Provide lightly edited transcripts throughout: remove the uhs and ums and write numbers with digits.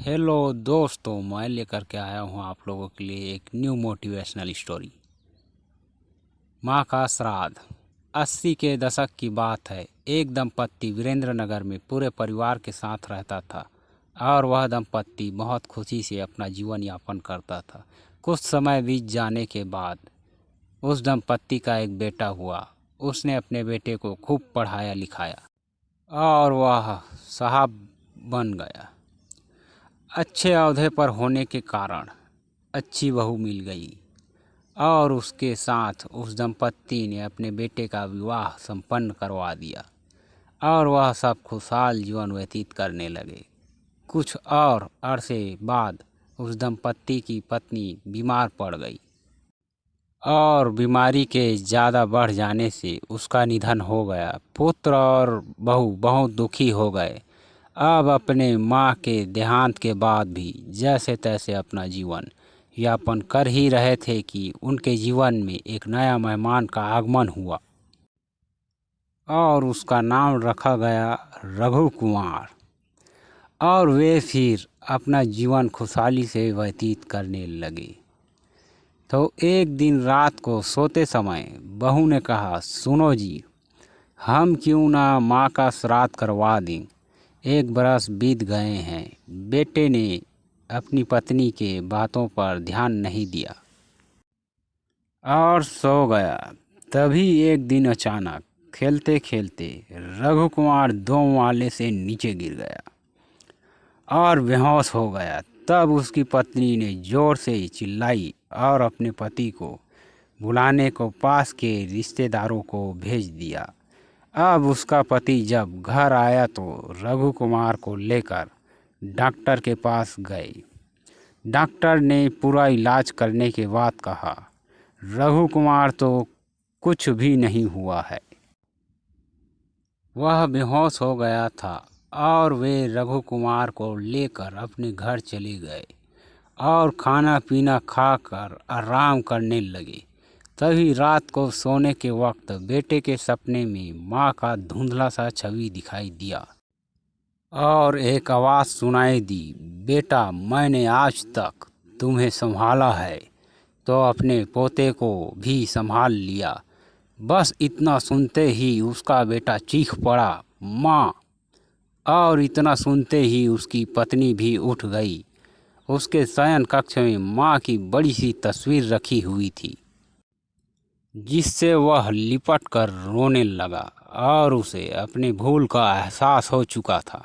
Hello दोस्तों, मैं लेकर के आया हूँ आप लोगों के लिए एक न्यू मोटिवेशनल स्टोरी। माँ का श्राद्ध। 80 के दशक की बात है। एक दंपत्ति वीरेंद्र नगर में पूरे परिवार के साथ रहता था और वह दंपत्ति बहुत खुशी से अपना जीवन यापन करता था। कुछ समय बीत जाने के बाद उस दंपत्ति का एक बेटा हुआ। उसने अपने बेटे को खूब पढ़ाया लिखाया और वह साहब बन गया। अच्छे ओहदे पर होने के कारण अच्छी बहू मिल गई और उसके साथ उस दंपत्ति ने अपने बेटे का विवाह संपन्न करवा दिया और वह सब खुशहाल जीवन व्यतीत करने लगे। कुछ और अरसे बाद उस दंपत्ति की पत्नी बीमार पड़ गई और बीमारी के ज़्यादा बढ़ जाने से उसका निधन हो गया। पुत्र और बहू बहुत दुखी हो गए। अब अपने माँ के देहांत के बाद भी जैसे तैसे अपना जीवन यापन कर ही रहे थे कि उनके जीवन में एक नया मेहमान का आगमन हुआ और उसका नाम रखा गया रघु कुमार। और वे फिर अपना जीवन खुशहाली से व्यतीत करने लगे। तो एक दिन रात को सोते समय बहू ने कहा, सुनो जी, हम क्यों ना माँ का श्राद्ध करवा दें। 1 बरस बीत गए हैं। बेटे ने अपनी पत्नी के बातों पर ध्यान नहीं दिया और सो गया। तभी एक दिन अचानक खेलते खेलते रघु कुमार 2 माले से नीचे गिर गया और बेहोश हो गया। तब उसकी पत्नी ने जोर से चिल्लाई और अपने पति को बुलाने को पास के रिश्तेदारों को भेज दिया। अब उसका पति जब घर आया तो रघु कुमार को लेकर डॉक्टर के पास गए। डॉक्टर ने पूरा इलाज करने के बाद कहा, रघु कुमार तो कुछ भी नहीं हुआ है, वह बेहोश हो गया था। और वे रघु कुमार को लेकर अपने घर चले गए और खाना पीना खाकर आराम करने लगे। तभी रात को सोने के वक्त बेटे के सपने में माँ का धुंधला सा छवि दिखाई दिया और एक आवाज़ सुनाई दी, बेटा, मैंने आज तक तुम्हें संभाला है तो अपने पोते को भी संभाल लिया। बस इतना सुनते ही उसका बेटा चीख पड़ा, माँ। और इतना सुनते ही उसकी पत्नी भी उठ गई। उसके शयन कक्ष में माँ की बड़ी सी तस्वीर रखी हुई थी जिससे वह लिपट कर रोने लगा और उसे अपने भूल का एहसास हो चुका था।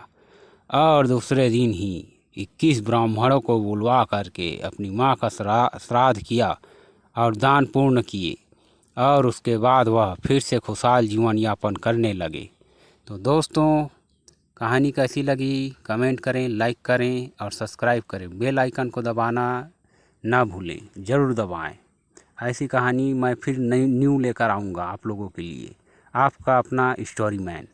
और दूसरे दिन ही 21 ब्राह्मणों को बुलवा करके अपनी माँ का श्राद्ध किया और दान पूर्ण किए और उसके बाद वह फिर से खुशहाल जीवन यापन करने लगे। तो दोस्तों, कहानी कैसी लगी कमेंट करें, लाइक करें और सब्सक्राइब करें। बेल आइकन को दबाना ना भूलें, ज़रूर दबाएं। ऐसी कहानी मैं फिर न्यू लेकर आऊँगा आप लोगों के लिए। आपका अपना स्टोरी मैन।